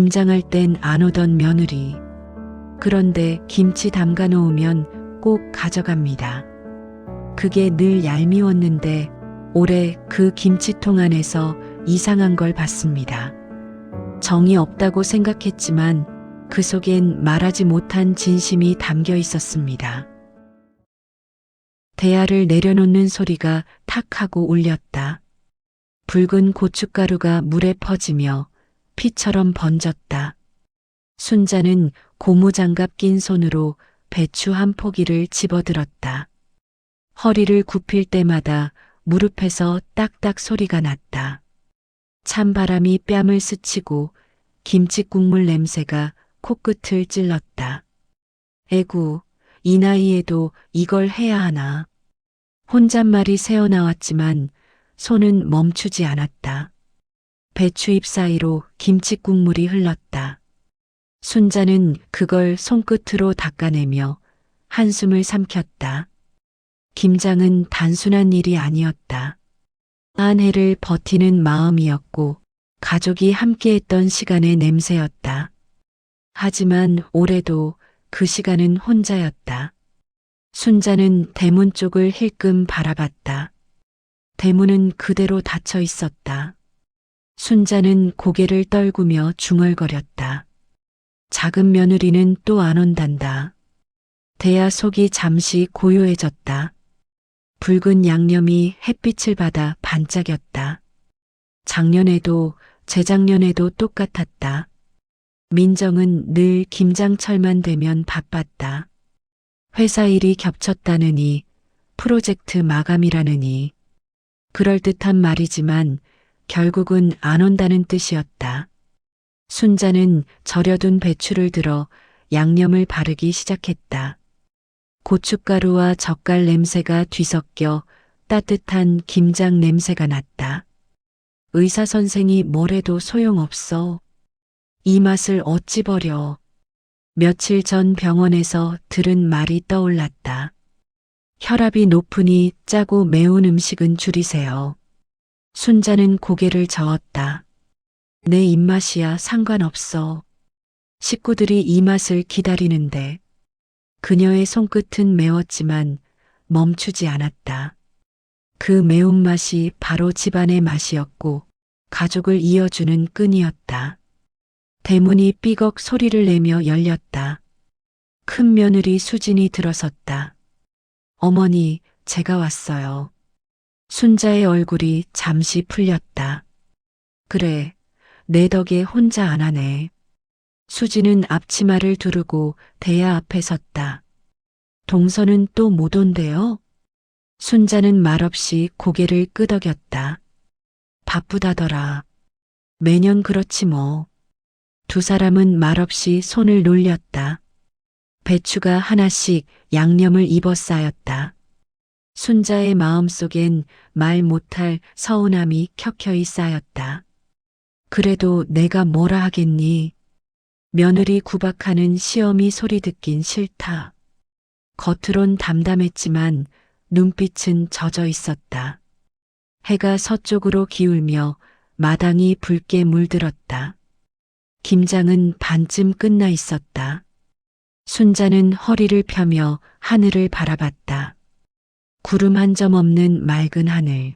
김장할 땐 안 오던 며느리. 그런데 김치 담가 놓으면 꼭 가져갑니다. 그게 늘 얄미웠는데 올해 그 김치통 안에서 이상한 걸 봤습니다. 정이 없다고 생각했지만 그 속엔 말하지 못한 진심이 담겨 있었습니다. 대야를 내려놓는 소리가 탁 하고 울렸다. 붉은 고춧가루가 물에 퍼지며 피처럼 번졌다. 순자는 고무장갑 낀 손으로 배추 한 포기를 집어들었다. 허리를 굽힐 때마다 무릎에서 딱딱 소리가 났다. 찬바람이 뺨을 스치고 김치 국물 냄새가 코끝을 찔렀다. 에구, 이 나이에도 이걸 해야 하나. 혼잣말이 새어나왔지만 손은 멈추지 않았다. 배추잎 사이로 김치 국물이 흘렀다. 순자는 그걸 손끝으로 닦아내며 한숨을 삼켰다. 김장은 단순한 일이 아니었다. 한 해를 버티는 마음이었고 가족이 함께했던 시간의 냄새였다. 하지만 올해도 그 시간은 혼자였다. 순자는 대문 쪽을 힐끔 바라봤다. 대문은 그대로 닫혀 있었다. 순자는 고개를 떨구며 중얼거렸다. 작은 며느리는 또 안 온단다. 대야 속이 잠시 고요해졌다. 붉은 양념이 햇빛을 받아 반짝였다. 작년에도 재작년에도 똑같았다. 민정은 늘 김장철만 되면 바빴다. 회사 일이 겹쳤다느니, 프로젝트 마감이라느니. 그럴듯한 말이지만 결국은 안 온다는 뜻이었다. 순자는 절여둔 배추를 들어 양념을 바르기 시작했다. 고춧가루와 젓갈 냄새가 뒤섞여 따뜻한 김장 냄새가 났다. 의사 선생이 뭐래도 소용없어. 이 맛을 어찌 버려. 며칠 전 병원에서 들은 말이 떠올랐다. 혈압이 높으니 짜고 매운 음식은 줄이세요. 순자는 고개를 저었다. 내 입맛이야 상관없어. 식구들이 이 맛을 기다리는데. 그녀의 손끝은 매웠지만 멈추지 않았다. 그 매운맛이 바로 집안의 맛이었고 가족을 이어주는 끈이었다. 대문이 삐걱 소리를 내며 열렸다. 큰 며느리 수진이 들어섰다. 어머니, 제가 왔어요. 순자의 얼굴이 잠시 풀렸다. 그래, 내 덕에 혼자 안 하네. 수진은 앞치마를 두르고 대야 앞에 섰다. 동서는 또 못 온대요? 순자는 말없이 고개를 끄덕였다. 바쁘다더라. 매년 그렇지 뭐. 두 사람은 말없이 손을 놀렸다. 배추가 하나씩 양념을 입어 쌓였다. 순자의 마음속엔 말 못할 서운함이 켜켜이 쌓였다. 그래도 내가 뭐라 하겠니? 며느리 구박하는 시어미 소리 듣긴 싫다. 겉으론 담담했지만 눈빛은 젖어 있었다. 해가 서쪽으로 기울며 마당이 붉게 물들었다. 김장은 반쯤 끝나 있었다. 순자는 허리를 펴며 하늘을 바라봤다. 구름 한 점 없는 맑은 하늘.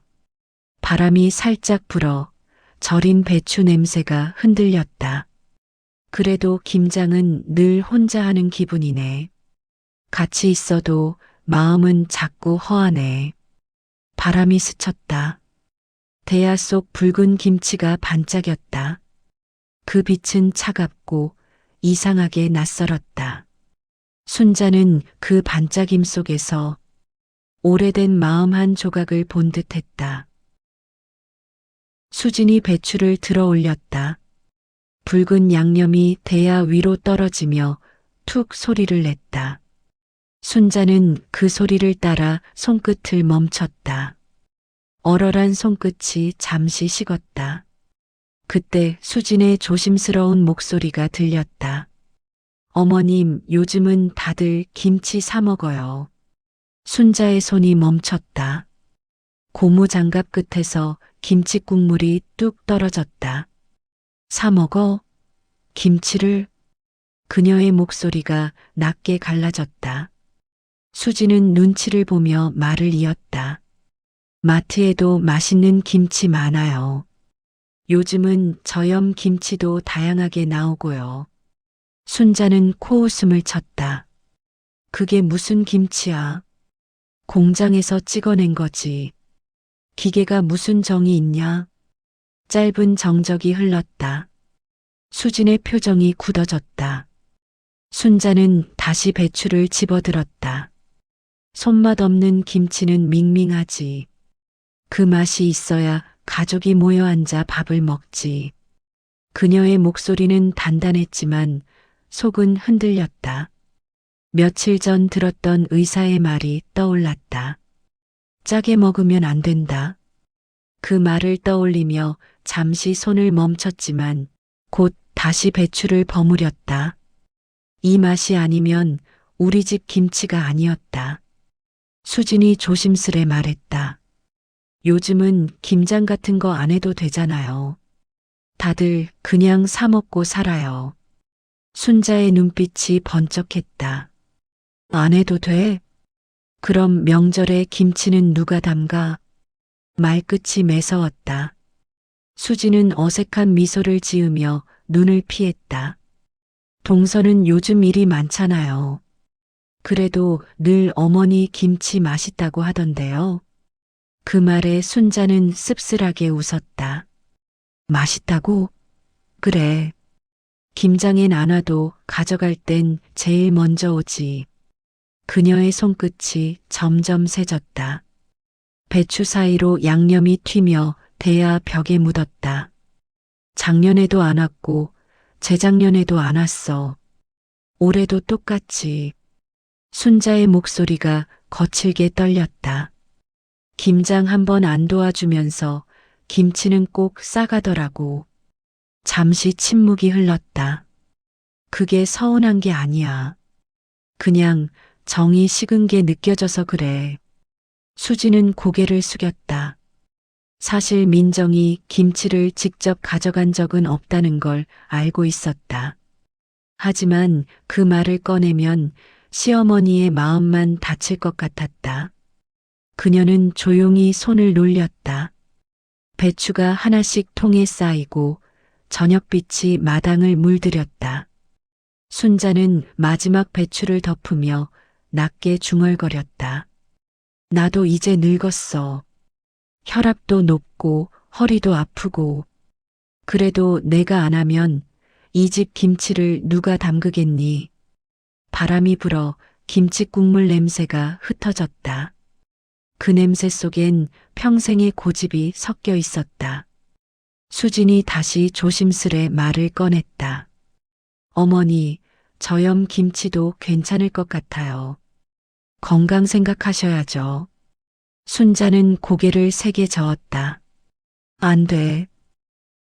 바람이 살짝 불어 절인 배추 냄새가 흔들렸다. 그래도 김장은 늘 혼자 하는 기분이네. 같이 있어도 마음은 자꾸 허하네. 바람이 스쳤다. 대야 속 붉은 김치가 반짝였다. 그 빛은 차갑고 이상하게 낯설었다. 순자는 그 반짝임 속에서 오래된 마음 한 조각을 본 듯했다. 수진이 배추를 들어 올렸다. 붉은 양념이 대야 위로 떨어지며 툭 소리를 냈다. 순자는 그 소리를 따라 손끝을 멈췄다. 얼얼한 손끝이 잠시 식었다. 그때 수진의 조심스러운 목소리가 들렸다. 어머님, 요즘은 다들 김치 사 먹어요. 순자의 손이 멈췄다. 고무 장갑 끝에서 김치 국물이 뚝 떨어졌다. 사 먹어? 김치를? 그녀의 목소리가 낮게 갈라졌다. 수지는 눈치를 보며 말을 이었다. 마트에도 맛있는 김치 많아요. 요즘은 저염 김치도 다양하게 나오고요. 순자는 코웃음을 쳤다. 그게 무슨 김치야? 공장에서 찍어낸 거지. 기계가 무슨 정이 있냐? 짧은 정적이 흘렀다. 수진의 표정이 굳어졌다. 순자는 다시 배추를 집어들었다. 손맛 없는 김치는 밍밍하지. 그 맛이 있어야 가족이 모여 앉아 밥을 먹지. 그녀의 목소리는 단단했지만 속은 흔들렸다. 며칠 전 들었던 의사의 말이 떠올랐다. 짜게 먹으면 안 된다. 그 말을 떠올리며 잠시 손을 멈췄지만 곧 다시 배추를 버무렸다. 이 맛이 아니면 우리 집 김치가 아니었다. 수진이 조심스레 말했다. 요즘은 김장 같은 거 안 해도 되잖아요. 다들 그냥 사 먹고 살아요. 순자의 눈빛이 번쩍했다. 안 해도 돼? 그럼 명절에 김치는 누가 담가? 말끝이 매서웠다. 수지는 어색한 미소를 지으며 눈을 피했다. 동서는 요즘 일이 많잖아요. 그래도 늘 어머니 김치 맛있다고 하던데요. 그 말에 순자는 씁쓸하게 웃었다. 맛있다고? 그래. 김장엔 안 와도 가져갈 땐 제일 먼저 오지. 그녀의 손끝이 점점 세졌다. 배추 사이로 양념이 튀며 대야 벽에 묻었다. 작년에도 안 왔고 재작년에도 안 왔어. 올해도 똑같이. 순자의 목소리가 거칠게 떨렸다. 김장 한 번 안 도와주면서 김치는 꼭 싸가더라고. 잠시 침묵이 흘렀다. 그게 서운한 게 아니야. 그냥 정이 식은 게 느껴져서 그래. 수지는 고개를 숙였다. 사실 민정이 김치를 직접 가져간 적은 없다는 걸 알고 있었다. 하지만 그 말을 꺼내면 시어머니의 마음만 다칠 것 같았다. 그녀는 조용히 손을 놀렸다. 배추가 하나씩 통에 쌓이고 저녁빛이 마당을 물들였다. 순자는 마지막 배추를 덮으며 낮게 중얼거렸다. 나도 이제 늙었어. 혈압도 높고 허리도 아프고. 그래도 내가 안 하면 이 집 김치를 누가 담그겠니? 바람이 불어 김치 국물 냄새가 흩어졌다. 그 냄새 속엔 평생의 고집이 섞여 있었다. 수진이 다시 조심스레 말을 꺼냈다. 어머니, 저염 김치도 괜찮을 것 같아요. 건강 생각하셔야죠. 순자는 고개를 세게 저었다. 안 돼.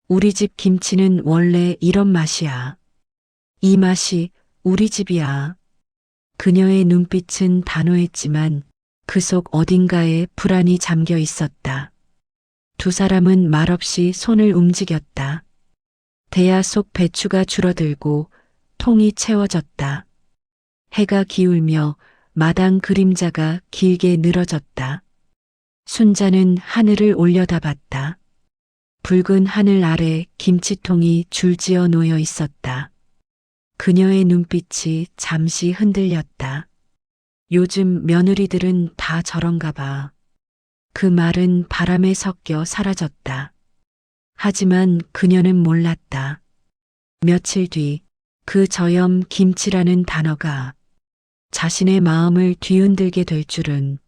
우리 집 김치는 원래 이런 맛이야. 이 맛이 우리 집이야. 그녀의 눈빛은 단호했지만 그 속 어딘가에 불안이 잠겨 있었다. 두 사람은 말없이 손을 움직였다. 대야 속 배추가 줄어들고 통이 채워졌다. 해가 기울며 마당 그림자가 길게 늘어졌다. 순자는 하늘을 올려다봤다. 붉은 하늘 아래 김치통이 줄지어 놓여 있었다. 그녀의 눈빛이 잠시 흔들렸다. 요즘 며느리들은 다 저런가 봐. 그 말은 바람에 섞여 사라졌다. 하지만 그녀는 몰랐다. 며칠 뒤 그 저염 김치라는 단어가 자신의 마음을 뒤흔들게 될 줄은.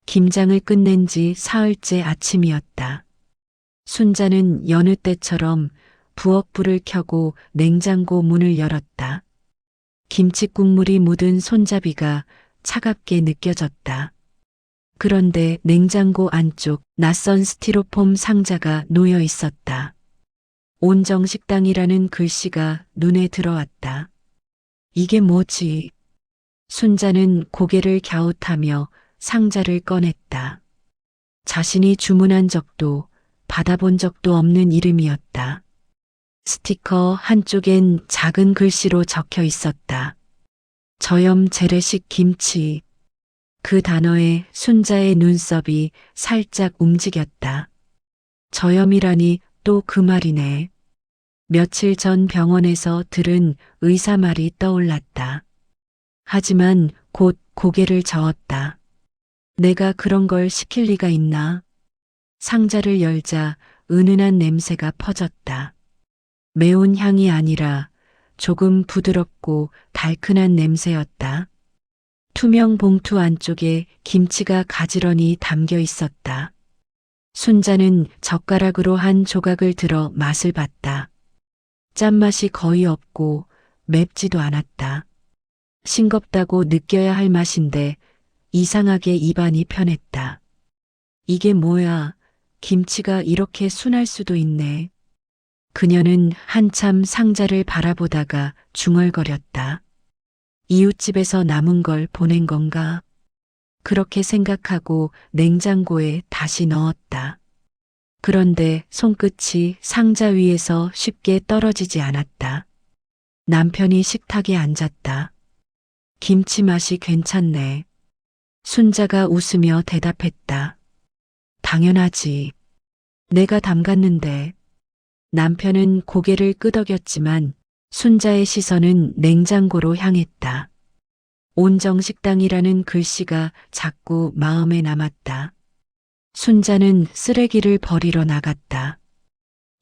김장을 끝낸 지 사흘째 아침이었다. 순자는 여느 때처럼 부엌불을 켜고 냉장고 문을 열었다. 김치 국물이 묻은 손잡이가 차갑게 느껴졌다. 그런데 냉장고 안쪽 낯선 스티로폼 상자가 놓여 있었다. 온정식당이라는 글씨가 눈에 들어왔다. 이게 뭐지? 순자는 고개를 갸웃하며 상자를 꺼냈다. 자신이 주문한 적도 받아본 적도 없는 이름이었다. 스티커 한쪽엔 작은 글씨로 적혀 있었다. 저염 재래식 김치. 그 단어에 순자의 눈썹이 살짝 움직였다. 저염이라니 또 그 말이네. 며칠 전 병원에서 들은 의사 말이 떠올랐다. 하지만 곧 고개를 저었다. 내가 그런 걸 시킬 리가 있나? 상자를 열자 은은한 냄새가 퍼졌다. 매운 향이 아니라 조금 부드럽고 달큰한 냄새였다. 투명 봉투 안쪽에 김치가 가지런히 담겨 있었다. 순자는 젓가락으로 한 조각을 들어 맛을 봤다. 짠맛이 거의 없고 맵지도 않았다. 싱겁다고 느껴야 할 맛인데 이상하게 입안이 편했다. 이게 뭐야? 김치가 이렇게 순할 수도 있네. 그녀는 한참 상자를 바라보다가 중얼거렸다. 이웃집에서 남은 걸 보낸 건가? 그렇게 생각하고 냉장고에 다시 넣었다. 그런데 손끝이 상자 위에서 쉽게 떨어지지 않았다. 남편이 식탁에 앉았다. 김치 맛이 괜찮네. 순자가 웃으며 대답했다. 당연하지. 내가 담갔는데. 남편은 고개를 끄덕였지만 순자의 시선은 냉장고로 향했다. 온정식당이라는 글씨가 자꾸 마음에 남았다. 순자는 쓰레기를 버리러 나갔다.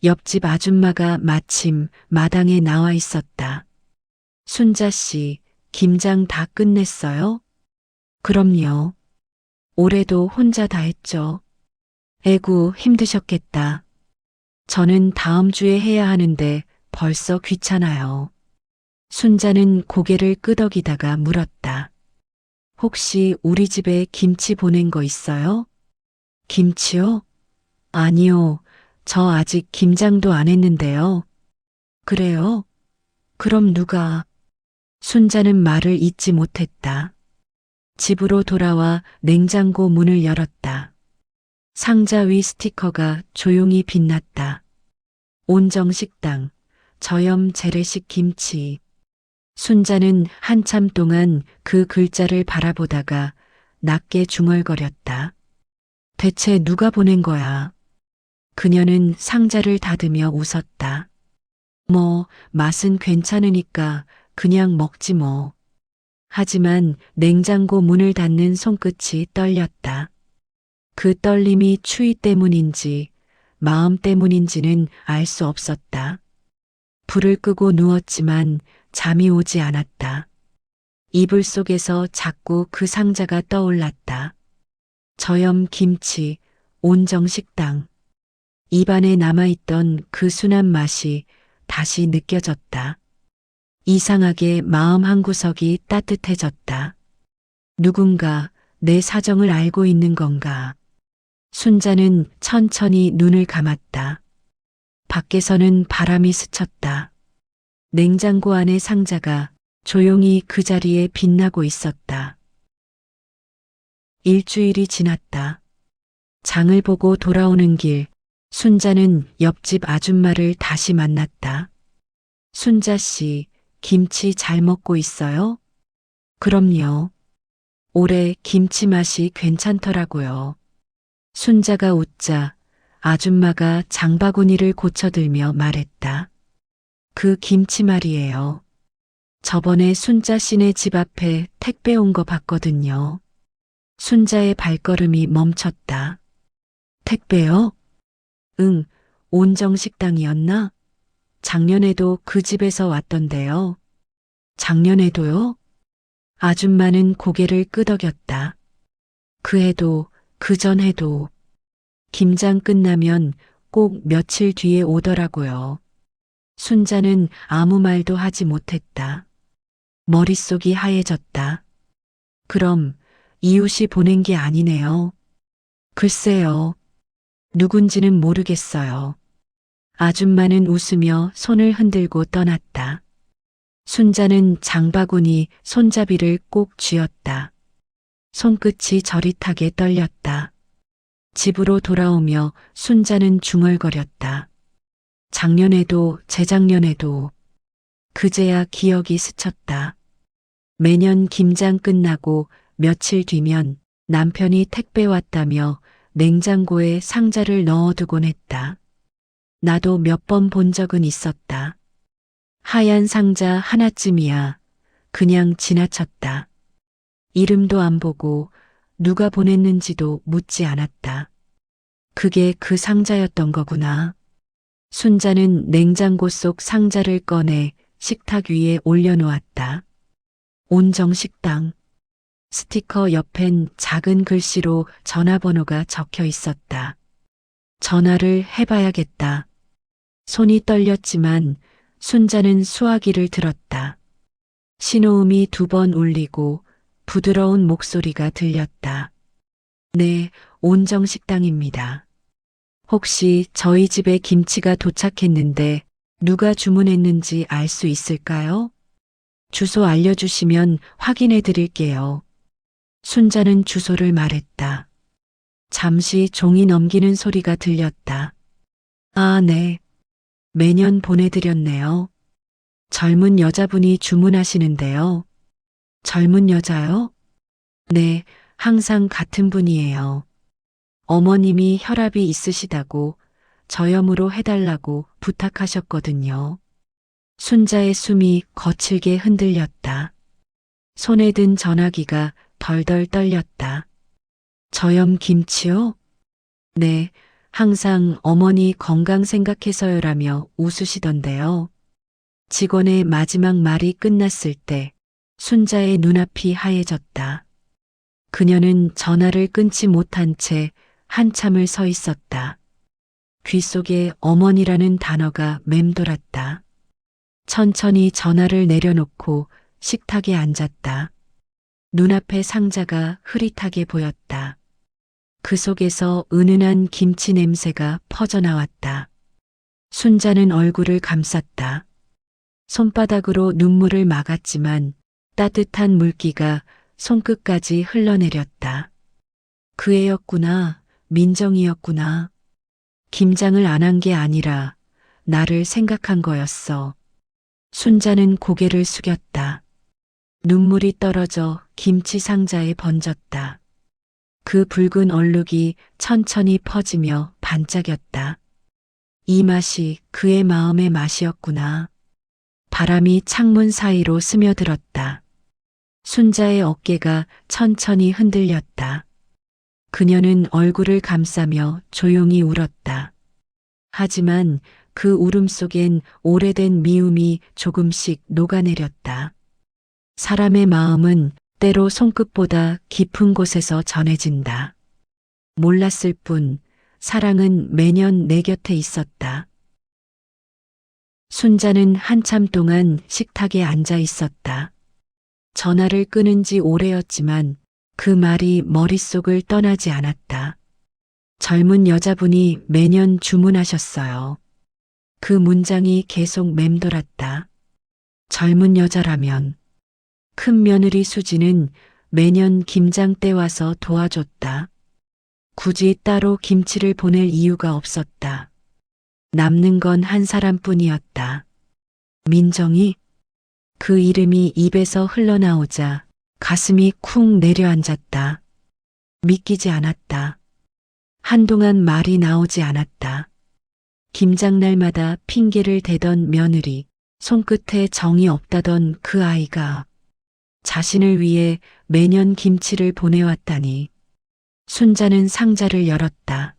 옆집 아줌마가 마침 마당에 나와 있었다. 순자 씨, 김장 다 끝냈어요? 그럼요. 올해도 혼자 다 했죠. 에구, 힘드셨겠다. 저는 다음 주에 해야 하는데 벌써 귀찮아요. 순자는 고개를 끄덕이다가 물었다. 혹시 우리 집에 김치 보낸 거 있어요? 김치요? 아니요. 저 아직 김장도 안 했는데요. 그래요? 그럼 누가? 순자는 말을 잇지 못했다. 집으로 돌아와 냉장고 문을 열었다. 상자 위 스티커가 조용히 빛났다. 온정식당, 저염 재래식 김치. 순자는 한참 동안 그 글자를 바라보다가 낮게 중얼거렸다. 대체 누가 보낸 거야? 그녀는 상자를 닫으며 웃었다. 뭐, 맛은 괜찮으니까 그냥 먹지 뭐. 하지만 냉장고 문을 닫는 손끝이 떨렸다. 그 떨림이 추위 때문인지 마음 때문인지는 알 수 없었다. 불을 끄고 누웠지만 잠이 오지 않았다. 이불 속에서 자꾸 그 상자가 떠올랐다. 저염 김치, 온정식당. 입안에 남아있던 그 순한 맛이 다시 느껴졌다. 이상하게 마음 한구석이 따뜻해졌다. 누군가 내 사정을 알고 있는 건가? 순자는 천천히 눈을 감았다. 밖에서는 바람이 스쳤다. 냉장고 안의 상자가 조용히 그 자리에 빛나고 있었다. 일주일이 지났다. 장을 보고 돌아오는 길, 순자는 옆집 아줌마를 다시 만났다. 순자 씨, 김치 잘 먹고 있어요? 그럼요. 올해 김치 맛이 괜찮더라고요. 순자가 웃자 아줌마가 장바구니를 고쳐들며 말했다. 그 김치 말이에요. 저번에 순자 씨네 집 앞에 택배 온 거 봤거든요. 순자의 발걸음이 멈췄다. 택배요? 응, 온정식당이었나? 작년에도 그 집에서 왔던데요. 작년에도요? 아줌마는 고개를 끄덕였다. 그 해도, 그 전 해도. 김장 끝나면 꼭 며칠 뒤에 오더라고요. 순자는 아무 말도 하지 못했다. 머릿속이 하얘졌다. 그럼 이웃이 보낸 게 아니네요. 글쎄요. 누군지는 모르겠어요. 아줌마는 웃으며 손을 흔들고 떠났다. 순자는 장바구니 손잡이를 꼭 쥐었다. 손끝이 저릿하게 떨렸다. 집으로 돌아오며 순자는 중얼거렸다. 작년에도 재작년에도 그제야 기억이 스쳤다. 매년 김장 끝나고 며칠 뒤면 남편이 택배 왔다며 냉장고에 상자를 넣어두곤 했다. 나도 몇 번 본 적은 있었다. 하얀 상자 하나쯤이야. 그냥 지나쳤다. 이름도 안 보고 누가 보냈는지도 묻지 않았다. 그게 그 상자였던 거구나. 순자는 냉장고 속 상자를 꺼내 식탁 위에 올려놓았다. 온정식당. 스티커 옆엔 작은 글씨로 전화번호가 적혀 있었다. 전화를 해봐야겠다. 손이 떨렸지만 순자는 수화기를 들었다. 신호음이 2번 울리고 부드러운 목소리가 들렸다. 네, 온정식당입니다. 혹시 저희 집에 김치가 도착했는데 누가 주문했는지 알 수 있을까요? 주소 알려주시면 확인해 드릴게요. 순자는 주소를 말했다. 잠시 종이 넘기는 소리가 들렸다. 아, 네. 매년 보내드렸네요. 젊은 여자분이 주문하시는데요. 젊은 여자요? 네, 항상 같은 분이에요. 어머님이 혈압이 있으시다고 저염으로 해달라고 부탁하셨거든요. 순자의 숨이 거칠게 흔들렸다. 손에 든 전화기가 덜덜 떨렸다. 저염 김치요? 네, 항상 어머니 건강 생각해서요라며 웃으시던데요. 직원의 마지막 말이 끝났을 때 순자의 눈앞이 하얘졌다. 그녀는 전화를 끊지 못한 채 한참을 서 있었다. 귀 속에 어머니라는 단어가 맴돌았다. 천천히 전화를 내려놓고 식탁에 앉았다. 눈앞의 상자가 흐릿하게 보였다. 그 속에서 은은한 김치 냄새가 퍼져나왔다. 순자는 얼굴을 감쌌다. 손바닥으로 눈물을 막았지만 따뜻한 물기가 손끝까지 흘러내렸다. 그 애였구나, 민정이었구나. 김장을 안 한 게 아니라 나를 생각한 거였어. 순자는 고개를 숙였다. 눈물이 떨어져 김치 상자에 번졌다. 그 붉은 얼룩이 천천히 퍼지며 반짝였다. 이 맛이 그의 마음의 맛이었구나. 바람이 창문 사이로 스며들었다. 순자의 어깨가 천천히 흔들렸다. 그녀는 얼굴을 감싸며 조용히 울었다. 하지만 그 울음 속엔 오래된 미움이 조금씩 녹아내렸다. 사람의 마음은 때로 손끝보다 깊은 곳에서 전해진다. 몰랐을 뿐 사랑은 매년 내 곁에 있었다. 순자는 한참 동안 식탁에 앉아 있었다. 전화를 끊은 지 오래였지만 그 말이 머릿속을 떠나지 않았다. 젊은 여자분이 매년 주문하셨어요. 그 문장이 계속 맴돌았다. 젊은 여자라면 큰 며느리 수지는 매년 김장 때 와서 도와줬다. 굳이 따로 김치를 보낼 이유가 없었다. 남는 건 한 사람뿐이었다. 민정이? 그 이름이 입에서 흘러나오자 가슴이 쿵 내려앉았다. 믿기지 않았다. 한동안 말이 나오지 않았다. 김장날마다 핑계를 대던 며느리, 손끝에 정이 없다던 그 아이가 자신을 위해 매년 김치를 보내왔다니. 순자는 상자를 열었다.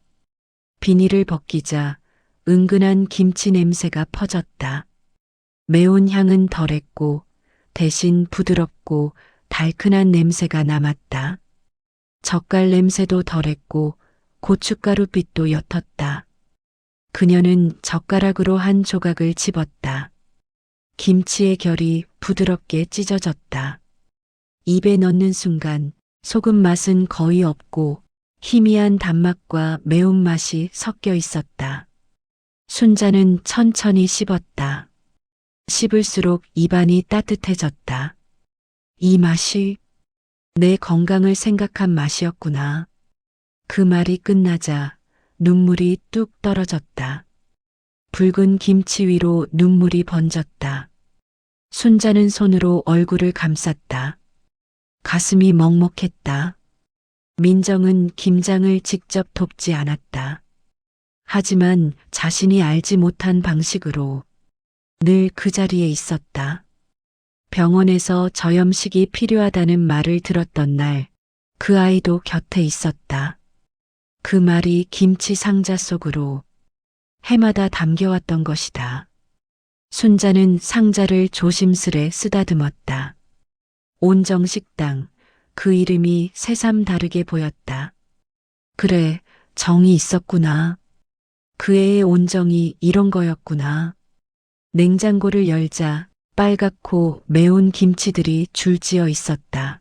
비닐을 벗기자 은근한 김치 냄새가 퍼졌다. 매운 향은 덜했고 대신 부드럽고 달큰한 냄새가 남았다. 젓갈 냄새도 덜했고 고춧가루 빛도 옅었다. 그녀는 젓가락으로 한 조각을 집었다. 김치의 결이 부드럽게 찢어졌다. 입에 넣는 순간 소금 맛은 거의 없고 희미한 단맛과 매운맛이 섞여 있었다. 순자는 천천히 씹었다. 씹을수록 입안이 따뜻해졌다. 이 맛이 내 건강을 생각한 맛이었구나. 그 말이 끝나자 눈물이 뚝 떨어졌다. 붉은 김치 위로 눈물이 번졌다. 순자는 손으로 얼굴을 감쌌다. 가슴이 먹먹했다. 민정은 김장을 직접 돕지 않았다. 하지만 자신이 알지 못한 방식으로 늘 그 자리에 있었다. 병원에서 저염식이 필요하다는 말을 들었던 날, 그 아이도 곁에 있었다. 그 말이 김치 상자 속으로 해마다 담겨왔던 것이다. 순자는 상자를 조심스레 쓰다듬었다. 온정식당, 그 이름이 새삼 다르게 보였다. 그래, 정이 있었구나. 그 애의 온정이 이런 거였구나. 냉장고를 열자 빨갛고 매운 김치들이 줄지어 있었다.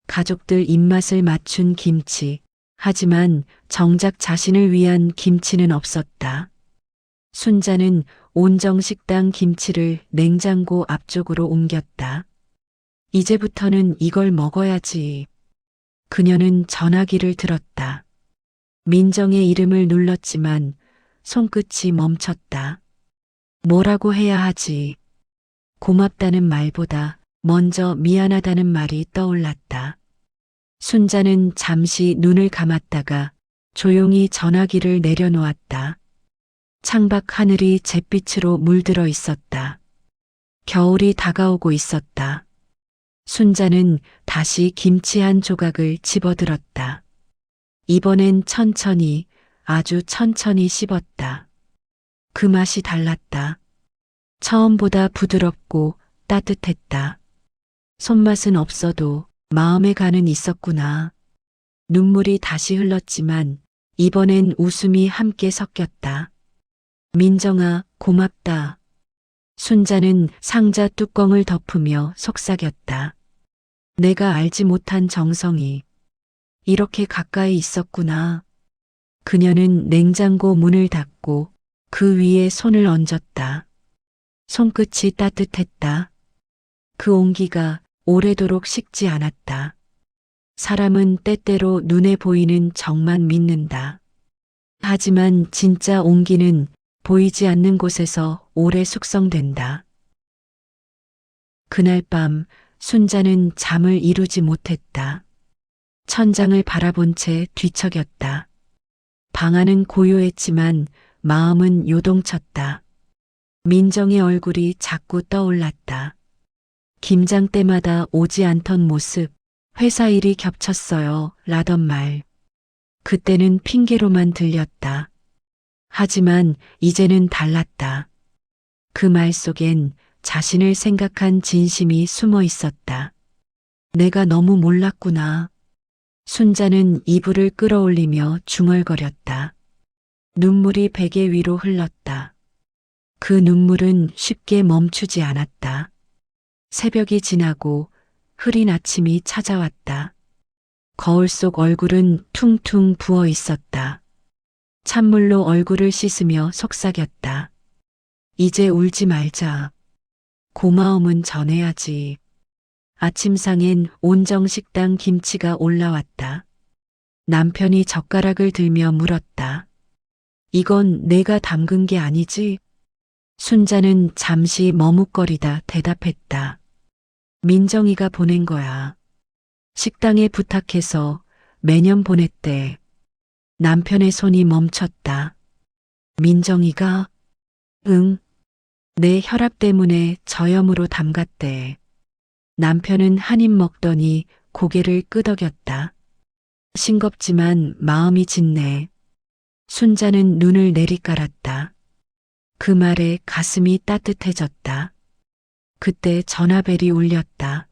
가족들 입맛을 맞춘 김치. 하지만 정작 자신을 위한 김치는 없었다. 순자는 온정식당 김치를 냉장고 앞쪽으로 옮겼다. 이제부터는 이걸 먹어야지. 그녀는 전화기를 들었다. 민정의 이름을 눌렀지만 손끝이 멈췄다. 뭐라고 해야 하지? 고맙다는 말보다 먼저 미안하다는 말이 떠올랐다. 순자는 잠시 눈을 감았다가 조용히 전화기를 내려놓았다. 창밖 하늘이 잿빛으로 물들어 있었다. 겨울이 다가오고 있었다. 순자는 다시 김치 한 조각을 집어들었다. 이번엔 천천히, 아주 천천히 씹었다. 그 맛이 달랐다. 처음보다 부드럽고 따뜻했다. 손맛은 없어도 마음의 간은 있었구나. 눈물이 다시 흘렀지만 이번엔 웃음이 함께 섞였다. 민정아, 고맙다. 순자는 상자 뚜껑을 덮으며 속삭였다. 내가 알지 못한 정성이 이렇게 가까이 있었구나. 그녀는 냉장고 문을 닫고 그 위에 손을 얹었다. 손끝이 따뜻했다. 그 온기가 오래도록 식지 않았다. 사람은 때때로 눈에 보이는 정만 믿는다. 하지만 진짜 온기는 보이지 않는 곳에서 오래 숙성된다. 그날 밤 순자는 잠을 이루지 못했다. 천장을 바라본 채 뒤척였다. 방 안은 고요했지만 마음은 요동쳤다. 민정의 얼굴이 자꾸 떠올랐다. 김장 때마다 오지 않던 모습, 회사 일이 겹쳤어요, 라던 말. 그때는 핑계로만 들렸다. 하지만 이제는 달랐다. 그 말 속엔 자신을 생각한 진심이 숨어 있었다. 내가 너무 몰랐구나. 순자는 이불을 끌어올리며 중얼거렸다. 눈물이 베개 위로 흘렀다. 그 눈물은 쉽게 멈추지 않았다. 새벽이 지나고 흐린 아침이 찾아왔다. 거울 속 얼굴은 퉁퉁 부어 있었다. 찬물로 얼굴을 씻으며 속삭였다. 이제 울지 말자. 고마움은 전해야지. 아침상엔 온정식당 김치가 올라왔다. 남편이 젓가락을 들며 물었다. 이건 내가 담근 게 아니지? 순자는 잠시 머뭇거리다 대답했다. 민정이가 보낸 거야. 식당에 부탁해서 매년 보냈대. 남편의 손이 멈췄다. 민정이가? 응. 내 혈압 때문에 저염으로 담갔대. 남편은 한 입 먹더니 고개를 끄덕였다. 싱겁지만 마음이 짓네. 순자는 눈을 내리깔았다. 그 말에 가슴이 따뜻해졌다. 그때 전화벨이 울렸다.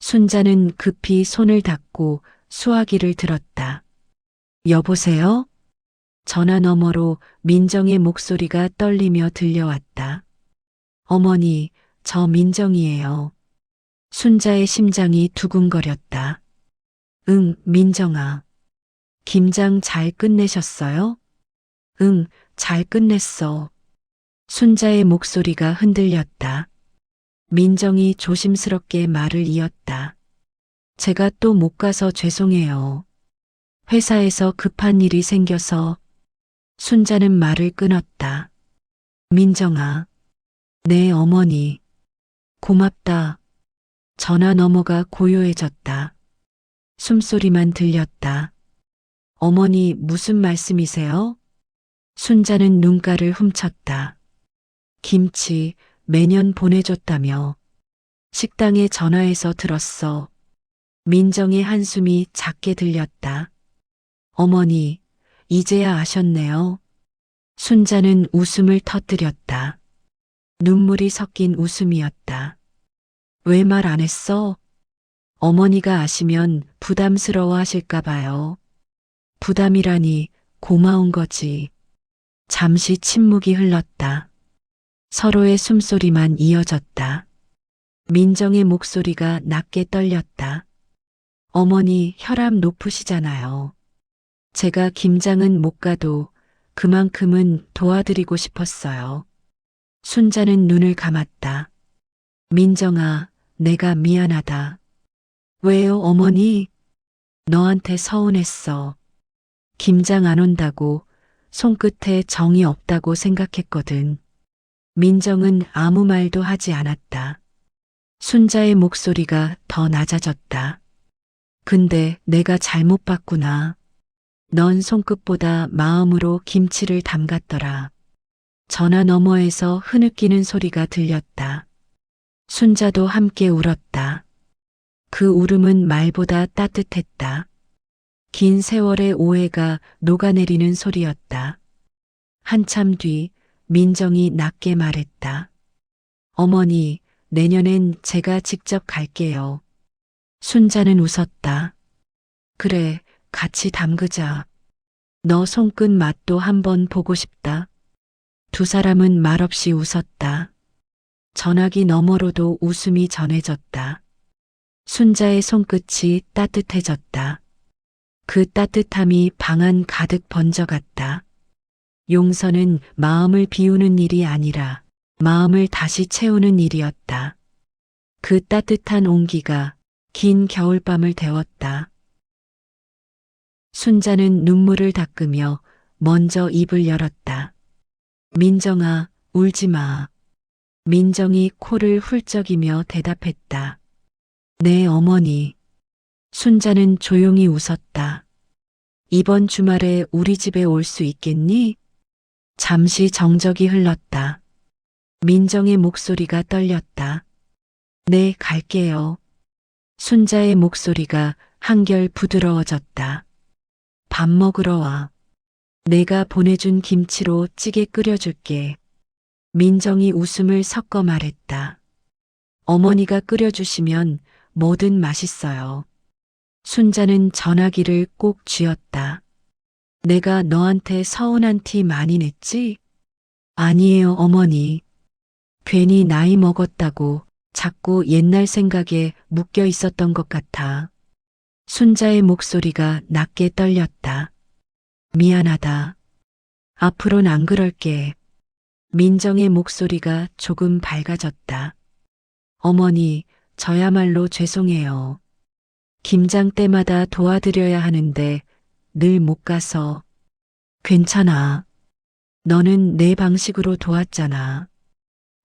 순자는 급히 손을 닫고 수화기를 들었다. 여보세요? 전화 너머로 민정의 목소리가 떨리며 들려왔다. 어머니, 저 민정이에요. 순자의 심장이 두근거렸다. 응, 민정아. 김장 잘 끝내셨어요? 응, 잘 끝냈어. 순자의 목소리가 흔들렸다. 민정이 조심스럽게 말을 이었다. 제가 또 못 가서 죄송해요. 회사에서 급한 일이 생겨서. 순자는 말을 끊었다. 민정아, 내 어머니, 고맙다. 전화 너머가 고요해졌다. 숨소리만 들렸다. 어머니 무슨 말씀이세요? 순자는 눈가를 훔쳤다. 김치 매년 보내줬다며. 식당에 전화해서 들었어. 민정의 한숨이 작게 들렸다. 어머니, 이제야 아셨네요. 순자는 웃음을 터뜨렸다. 눈물이 섞인 웃음이었다. 왜 말 안 했어? 어머니가 아시면 부담스러워 하실까 봐요. 부담이라니 고마운 거지. 잠시 침묵이 흘렀다. 서로의 숨소리만 이어졌다. 민정의 목소리가 낮게 떨렸다. 어머니 혈압 높으시잖아요. 제가 김장은 못 가도 그만큼은 도와드리고 싶었어요. 순자는 눈을 감았다. 민정아, 내가 미안하다. 왜요, 어머니? 너한테 서운했어. 김장 안 온다고 손끝에 정이 없다고 생각했거든. 민정은 아무 말도 하지 않았다. 순자의 목소리가 더 낮아졌다. 근데 내가 잘못 봤구나. 넌 손끝보다 마음으로 김치를 담갔더라. 전화 너머에서 흐느끼는 소리가 들렸다. 순자도 함께 울었다. 그 울음은 말보다 따뜻했다. 긴 세월의 오해가 녹아내리는 소리였다. 한참 뒤 민정이 낮게 말했다. 어머니, 내년엔 제가 직접 갈게요. 순자는 웃었다. 그래, 같이 담그자. 너 손끝 맛도 한번 보고 싶다. 두 사람은 말없이 웃었다. 전화기 너머로도 웃음이 전해졌다. 순자의 손끝이 따뜻해졌다. 그 따뜻함이 방 안 가득 번져갔다. 용서는 마음을 비우는 일이 아니라 마음을 다시 채우는 일이었다. 그 따뜻한 온기가 긴 겨울밤을 데웠다. 순자는 눈물을 닦으며 먼저 입을 열었다. 민정아, 울지 마. 민정이 코를 훌쩍이며 대답했다. 네, 어머니. 순자는 조용히 웃었다. 이번 주말에 우리 집에 올 수 있겠니? 잠시 정적이 흘렀다. 민정의 목소리가 떨렸다. 네, 갈게요. 순자의 목소리가 한결 부드러워졌다. 밥 먹으러 와. 내가 보내준 김치로 찌개 끓여줄게. 민정이 웃음을 섞어 말했다. 어머니가 끓여주시면 뭐든 맛있어요. 순자는 전화기를 꼭 쥐었다. 내가 너한테 서운한 티 많이 냈지? 아니에요, 어머니. 괜히 나이 먹었다고 자꾸 옛날 생각에 묶여 있었던 것 같아. 순자의 목소리가 낮게 떨렸다. 미안하다. 앞으로는 안 그럴게. 민정의 목소리가 조금 밝아졌다. 어머니, 저야말로 죄송해요. 김장 때마다 도와드려야 하는데 늘 못 가서. 괜찮아. 너는 내 방식으로 도왔잖아.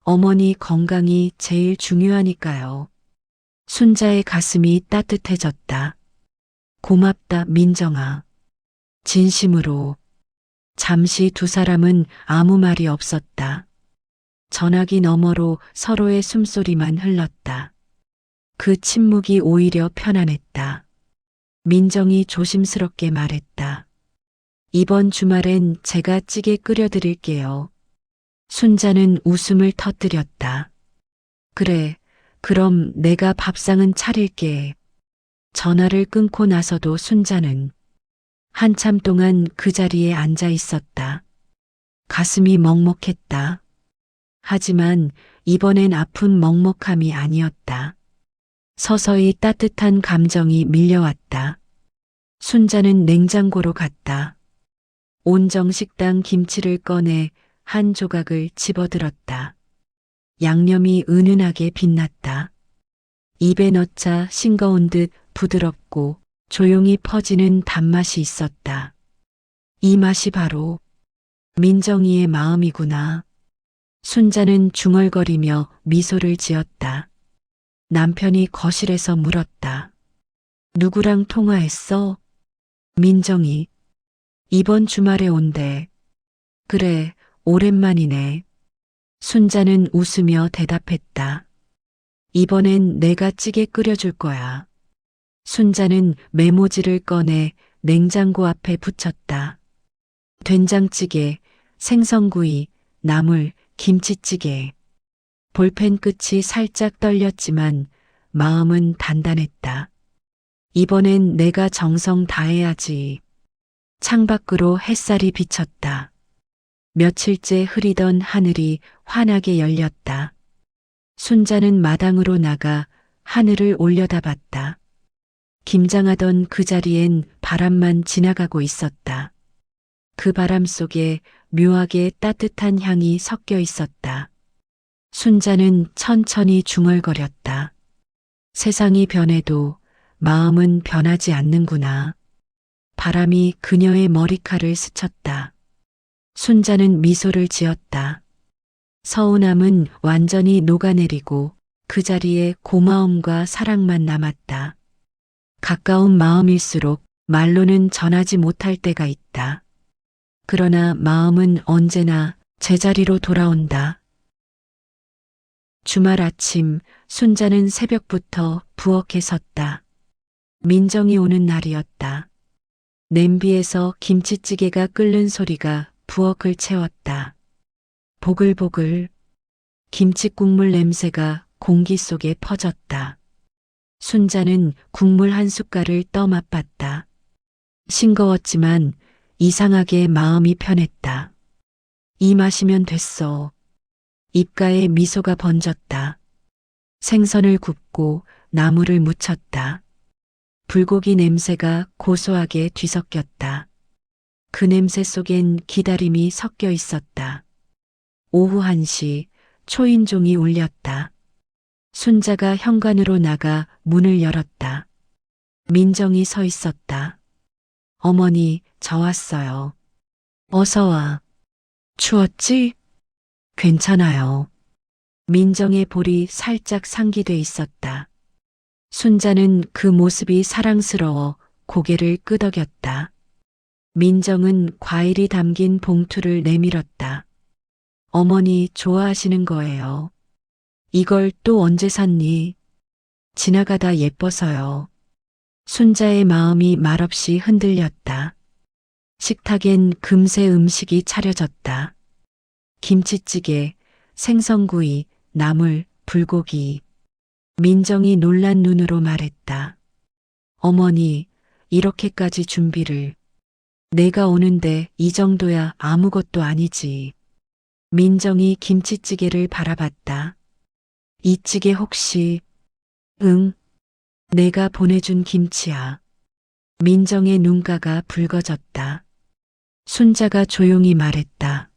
어머니 건강이 제일 중요하니까요. 순자의 가슴이 따뜻해졌다. 고맙다, 민정아. 진심으로. 잠시 두 사람은 아무 말이 없었다. 전화기 너머로 서로의 숨소리만 흘렀다. 그 침묵이 오히려 편안했다. 민정이 조심스럽게 말했다. 이번 주말엔 제가 찌개 끓여드릴게요. 순자는 웃음을 터뜨렸다. 그래, 그럼 내가 밥상은 차릴게. 전화를 끊고 나서도 순자는 한참 동안 그 자리에 앉아 있었다. 가슴이 먹먹했다. 하지만 이번엔 아픈 먹먹함이 아니었다. 서서히 따뜻한 감정이 밀려왔다. 순자는 냉장고로 갔다. 온정식당 김치를 꺼내 한 조각을 집어들었다. 양념이 은은하게 빛났다. 입에 넣자 싱거운 듯 부드럽고 조용히 퍼지는 단맛이 있었다. 이 맛이 바로 민정이의 마음이구나. 순자는 중얼거리며 미소를 지었다. 남편이 거실에서 물었다. 누구랑 통화했어? 민정이. 이번 주말에 온대. 그래, 오랜만이네. 순자는 웃으며 대답했다. 이번엔 내가 찌개 끓여줄 거야. 순자는 메모지를 꺼내 냉장고 앞에 붙였다. 된장찌개, 생선구이, 나물, 김치찌개. 볼펜 끝이 살짝 떨렸지만 마음은 단단했다. 이번엔 내가 정성 다해야지. 창밖으로 햇살이 비쳤다. 며칠째 흐리던 하늘이 환하게 열렸다. 순자는 마당으로 나가 하늘을 올려다봤다. 김장하던 그 자리엔 바람만 지나가고 있었다. 그 바람 속에 묘하게 따뜻한 향이 섞여 있었다. 순자는 천천히 중얼거렸다. 세상이 변해도 마음은 변하지 않는구나. 바람이 그녀의 머리칼을 스쳤다. 순자는 미소를 지었다. 서운함은 완전히 녹아내리고 그 자리에 고마움과 사랑만 남았다. 가까운 마음일수록 말로는 전하지 못할 때가 있다. 그러나 마음은 언제나 제자리로 돌아온다. 주말 아침 순자는 새벽부터 부엌에 섰다. 민정이 오는 날이었다. 냄비에서 김치찌개가 끓는 소리가 부엌을 채웠다. 보글보글 김치국물 냄새가 공기 속에 퍼졌다. 순자는 국물 한 숟갈을 떠맛봤다. 싱거웠지만 이상하게 마음이 편했다. 이 마시면 됐어. 입가에 미소가 번졌다. 생선을 굽고 나물을 무쳤다. 불고기 냄새가 고소하게 뒤섞였다. 그 냄새 속엔 기다림이 섞여 있었다. 오후 1시 초인종이 울렸다. 순자가 현관으로 나가 문을 열었다. 민정이 서 있었다. 어머니, 저 왔어요. 어서 와. 추웠지? 괜찮아요. 민정의 볼이 살짝 상기돼 있었다. 순자는 그 모습이 사랑스러워 고개를 끄덕였다. 민정은 과일이 담긴 봉투를 내밀었다. 어머니 좋아하시는 거예요. 이걸 또 언제 샀니? 지나가다 예뻐서요. 순자의 마음이 말없이 흔들렸다. 식탁엔 금세 음식이 차려졌다. 김치찌개, 생선구이, 나물, 불고기. 민정이 놀란 눈으로 말했다. 어머니, 이렇게까지 준비를. 내가 오는데 이 정도야 아무것도 아니지. 민정이 김치찌개를 바라봤다. 이 찌개 혹시? 응, 내가 보내준 김치야. 민정의 눈가가 붉어졌다. 순자가 조용히 말했다.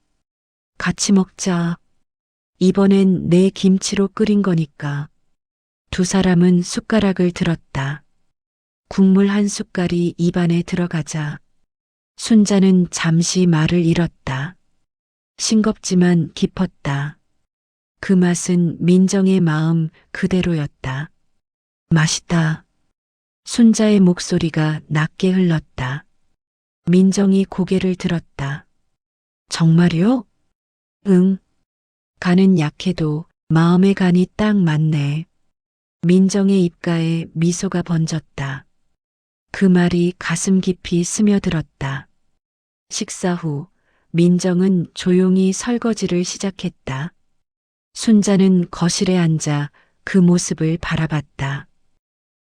같이 먹자. 이번엔 내 김치로 끓인 거니까. 두 사람은 숟가락을 들었다. 국물 한 숟갈이 입안에 들어가자 순자는 잠시 말을 잃었다. 싱겁지만 깊었다. 그 맛은 민정의 마음 그대로였다. 맛있다. 순자의 목소리가 낮게 흘렀다. 민정이 고개를 들었다. 정말요? 응. 간은 약해도 마음의 간이 딱 맞네. 민정의 입가에 미소가 번졌다. 그 말이 가슴 깊이 스며들었다. 식사 후 민정은 조용히 설거지를 시작했다. 순자는 거실에 앉아 그 모습을 바라봤다.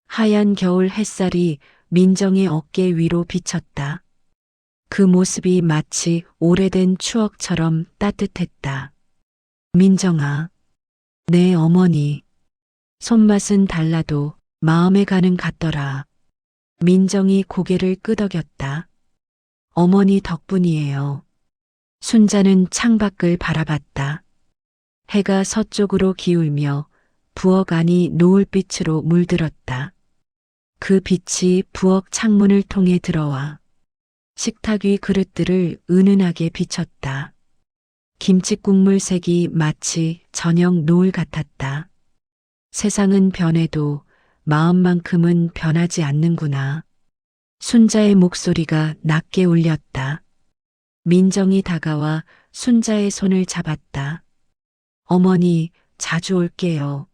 하얀 겨울 햇살이 민정의 어깨 위로 비쳤다. 그 모습이 마치 오래된 추억처럼 따뜻했다. 민정아, 내 어머니. 손맛은 달라도 마음의 간은 같더라. 민정이 고개를 끄덕였다. 어머니 덕분이에요. 순자는 창밖을 바라봤다. 해가 서쪽으로 기울며 부엌 안이 노을빛으로 물들었다. 그 빛이 부엌 창문을 통해 들어와 식탁 위 그릇들을 은은하게 비쳤다. 김치 국물 색이 마치 저녁 노을 같았다. 세상은 변해도 마음만큼은 변하지 않는구나. 순자의 목소리가 낮게 울렸다. 민정이 다가와 순자의 손을 잡았다. 어머니, 자주 올게요.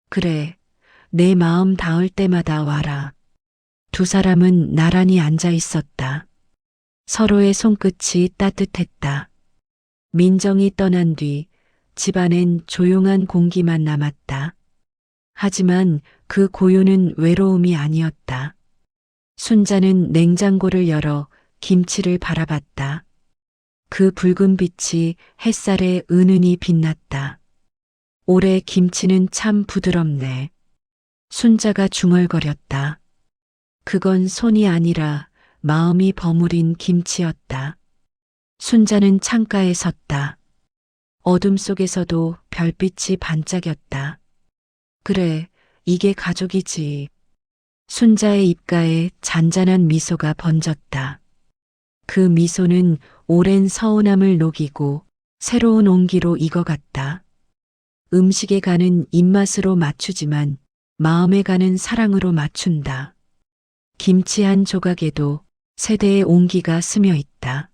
그래, 내 마음 닿을 때마다 와라. 두 사람은 나란히 앉아 있었다. 서로의 손끝이 따뜻했다. 민정이 떠난 뒤 집안엔 조용한 공기만 남았다. 하지만 그 고요는 외로움이 아니었다. 순자는 냉장고를 열어 김치를 바라봤다. 그 붉은 빛이 햇살에 은은히 빛났다. 올해 김치는 참 부드럽네. 순자가 중얼거렸다. 그건 손이 아니라 마음이 버무린 김치였다. 순자는 창가에 섰다. 어둠 속에서도 별빛이 반짝였다. 그래, 이게 가족이지. 순자의 입가에 잔잔한 미소가 번졌다. 그 미소는 오랜 서운함을 녹이고 새로운 온기로 익어갔다. 음식에 가는 입맛으로 맞추지만 마음에 가는 사랑으로 맞춘다. 김치 한 조각에도 세대의 온기가 스며 있다.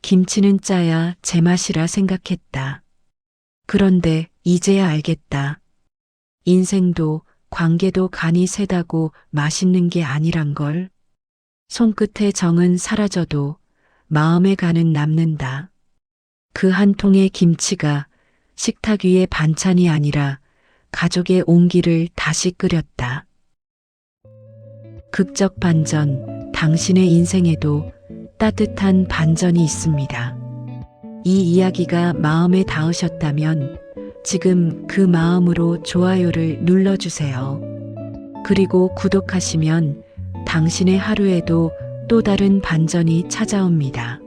김치는 짜야 제맛이라 생각했다. 그런데 이제야 알겠다. 인생도 관계도 간이 세다고 맛있는 게 아니란 걸. 손끝의 정은 사라져도 마음의 간은 남는다. 그 한 통의 김치가 식탁 위의 반찬이 아니라 가족의 온기를 다시 끓였다. 극적 반전, 당신의 인생에도 따뜻한 반전이 있습니다. 이 이야기가 마음에 닿으셨다면 지금 그 마음으로 좋아요를 눌러주세요. 그리고 구독하시면 당신의 하루에도 또 다른 반전이 찾아옵니다.